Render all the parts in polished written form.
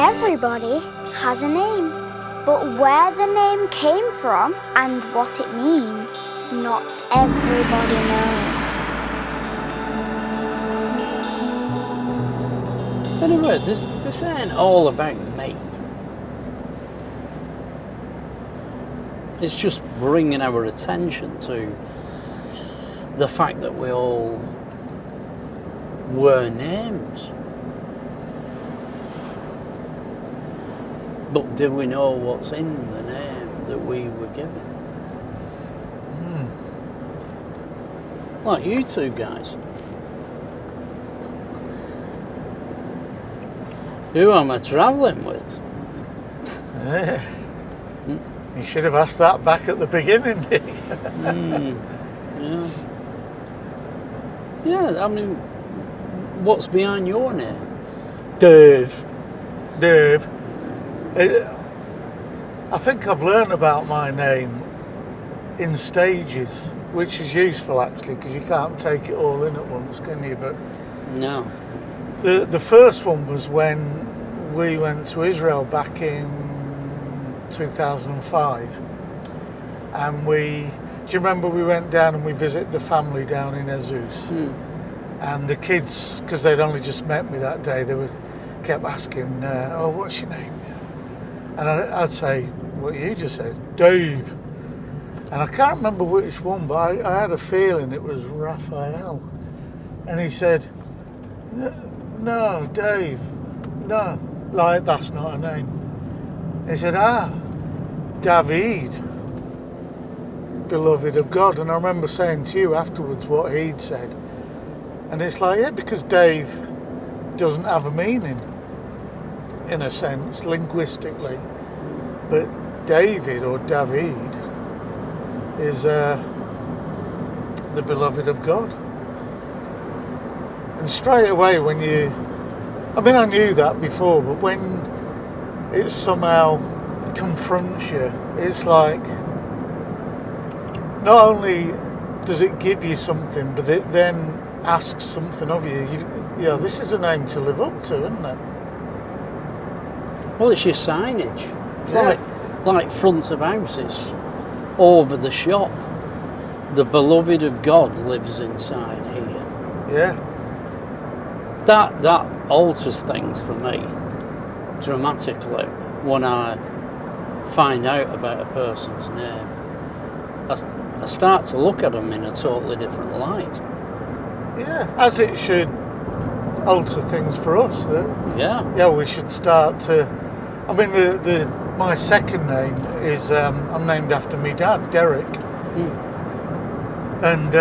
Everybody has a name, but where the name came from and what it means, not everybody knows. Anyway, this ain't all about me. It's just bringing our attention to the fact that we all wear names. But do we know what's in the name that we were given? Like you two guys. Who am I travelling with? You should have asked that back at the beginning. Yeah. Yeah, I mean, what's behind your name? Dave. I think I've learned about my name in stages, which is useful actually, because you can't take it all in at once, can you? But No. the first one was when we went to Israel back in 2005, and do you remember we went down and we visited the family down in Jesus? And the kids, because they'd only just met me that day, kept asking, "Oh, what's your name?" And I'd say what you just said, Dave. And I can't remember which one, but I had a feeling it was Raphael. And he said, "No, Dave, no, like that's not a name." He said, David, beloved of God. And I remember saying to you afterwards what he'd said. And it's like, yeah, because Dave doesn't have a meaning, in a sense, linguistically. But David, or David, is the beloved of God. And straight away I knew that before, but when it somehow confronts you, it's like, not only does it give you something, but it then asks something of you. This is a name to live up to, isn't it? Well, it's your signage. It's like front of houses over the shop. The beloved of God lives inside here. Yeah. That alters things for me dramatically when I find out about a person's name. I start to look at them in a totally different light. Yeah, as it should alter things for us. We should start to. I mean, my second name is I'm named after my dad, Derek. And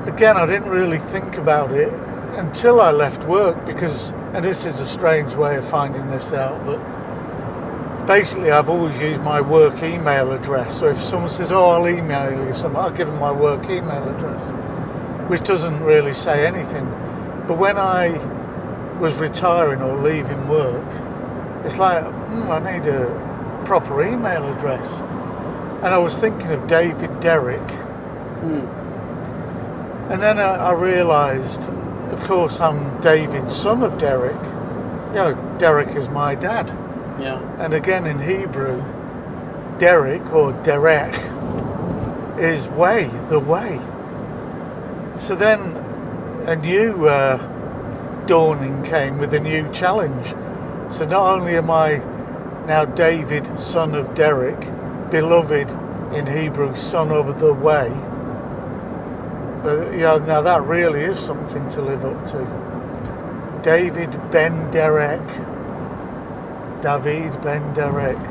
again, I didn't really think about it until I left work, and this is a strange way of finding this out, but basically I've always used my work email address. So if someone says, "Oh, I'll email you something," I'll give them my work email address, which doesn't really say anything. But when I was retiring or leaving work, it's like, I need a proper email address. And I was thinking of David Derrick. And then I realised, of course, I'm David, son of Derek. Derek is my dad. Yeah. And again, in Hebrew, Derek or Derek is way, the way. So then a new dawning came with a new challenge. So not only am I now David, son of Derek, beloved in Hebrew, son of the way, but now that really is something to live up to. David ben Derek, David ben Derek,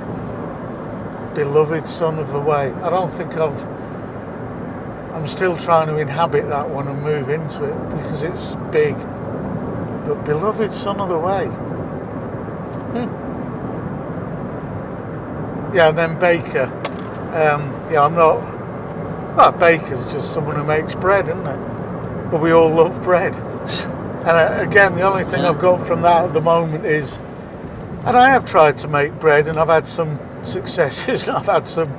beloved son of the way. I don't think I'm still trying to inhabit that one and move into it because it's big. But beloved son of the way. Yeah, and then Baker. I'm not. Well, baker's just someone who makes bread, isn't it? But we all love bread. And again, the only thing I've got from that at the moment is, and I have tried to make bread, and I've had some successes, and I've had some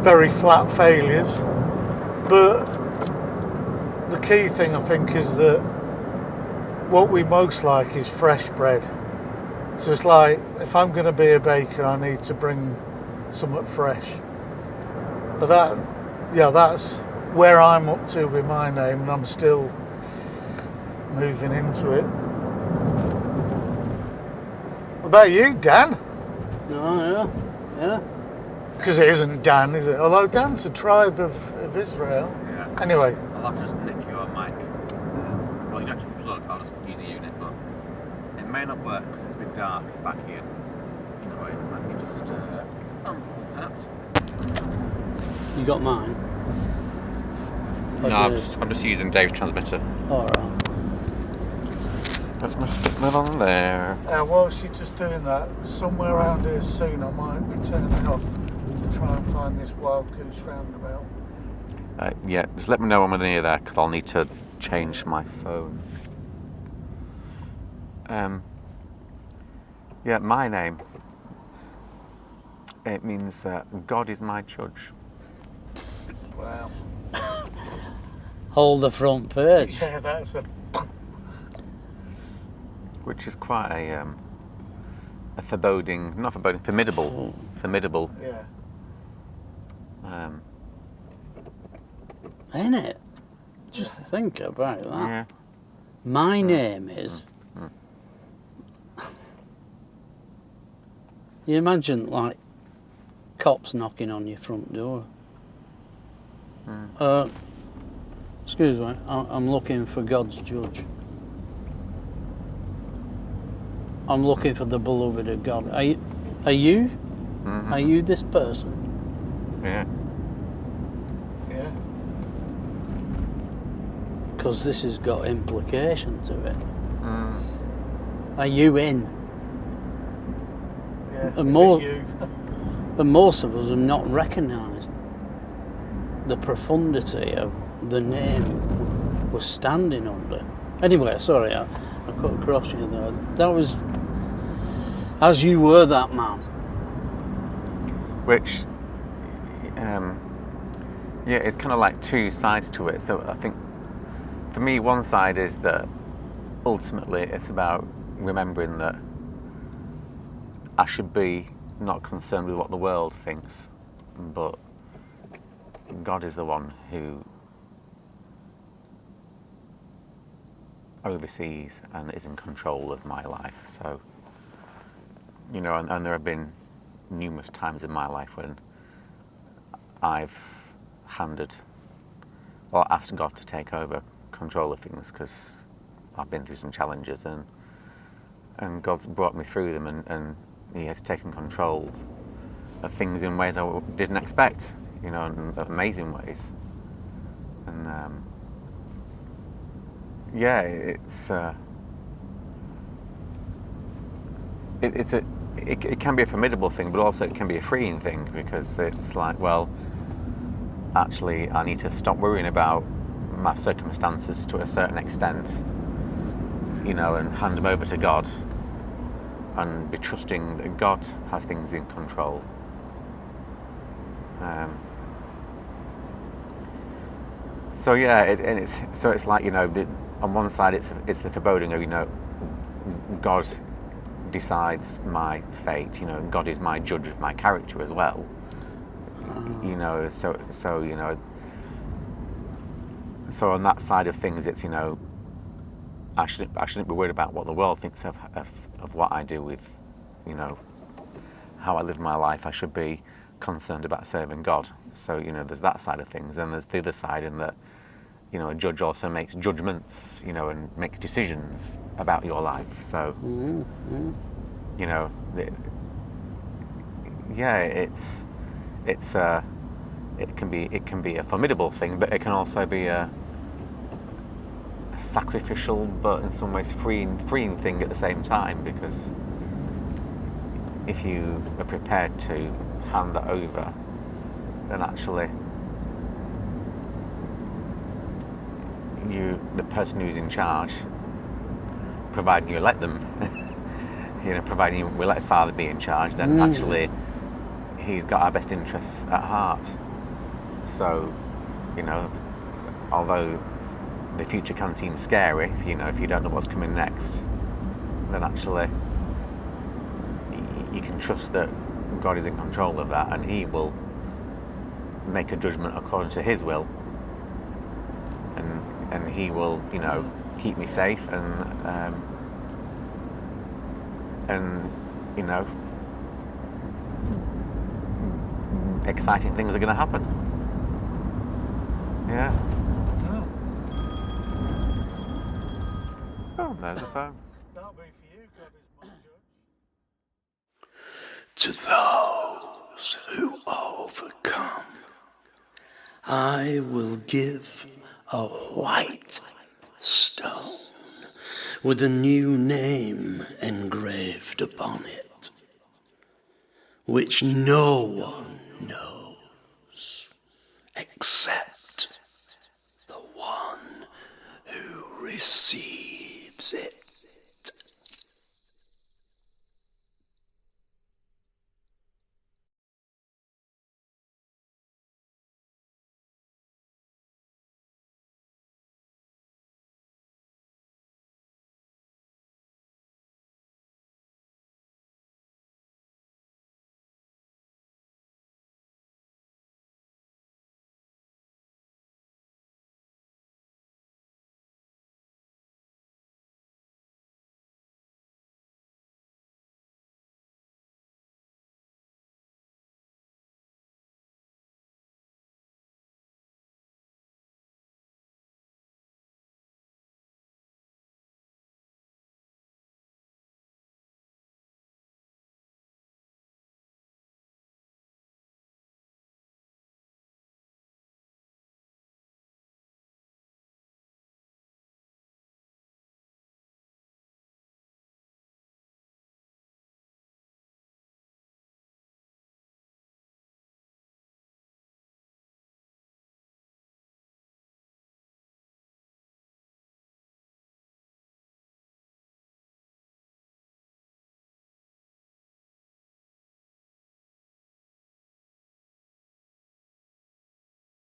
very flat failures. But the key thing, I think, is that what we most like is fresh bread. So it's like, if I'm going to be a baker, I need to bring something fresh. But that's where I'm up to with my name, and I'm still moving into it. What about you, Dan? No, yeah. Because it isn't Dan, is it? Although Dan's a tribe of Israel. Yeah. Anyway. I'll have to just nick your mic. Well, you don't have to plug, I'll just use a unit, but it may not work because it's a bit dark back here. Anyway, let me just that. You got mine? No, I'm just using Dave's transmitter. Alright. Let's stick that on there. While she's just doing that, somewhere around here soon I might be turning off to try and find this wild goose roundabout. Yeah, just let me know when we're near there because I'll need to change my phone. Yeah, my name. It means God is my judge. Wow. Hold the front page. Yeah, that's a... Which is quite a foreboding, not foreboding, formidable. Yeah. Ain't it? Just think about that. Yeah. My name is... You imagine, like, cops knocking on your front door. Excuse me, I'm looking for God's judge. I'm looking for the beloved of God. Are you? Mm-hmm. Are you this person? Yeah. Yeah. Because this has got implication to it. Are you in? Yeah. And Is more- it you? And most of us have not recognised the profundity of the name we're standing under. Anyway, sorry, I cut across you there. That was as you were that man. Which, yeah, it's kind of like two sides to it. So I think, for me, one side is that ultimately it's about remembering that I should be not concerned with what the world thinks, but God is the one who oversees and is in control of my life. So, you know, and there have been numerous times in my life when I've handed or asked God to take over control of things because I've been through some challenges, and God's brought me through them, and He has taken control of things in ways I didn't expect, you know, in amazing ways. And yeah, it can be a formidable thing, but also it can be a freeing thing, because it's like, well, actually I need to stop worrying about my circumstances to a certain extent, you know, and hand them over to God and be trusting that God has things in control. So yeah, it's like, you know, on one side it's the foreboding of, you know, God decides my fate, you know, and God is my judge of my character as well. You know, so you know, so on that side of things, it's, you know, I shouldn't be worried about what the world thinks of what I do with, you know, how I live my life. I should be concerned about serving God. So, you know, there's that side of things, and there's the other side in that, you know, a judge also makes judgments, you know, and makes decisions about your life. So, you know, yeah, it can be a formidable thing, but it can also be a sacrificial, but in some ways freeing thing at the same time, because if you are prepared to hand that over, then actually the person who's in charge, providing you let them, you know, providing you will let Father be in charge, then actually He's got our best interests at heart. So, you know, although the future can seem scary, you know, if you don't know what's coming next, then actually you can trust that God is in control of that, and He will make a judgment according to His will, and He will, keep me safe, and exciting things are going to happen. Yeah. Oh, there's the phone. That'll be for you, God is my judge. To those who overcome, I will give a white stone with a new name engraved upon it, which no one knows except the one who receives it.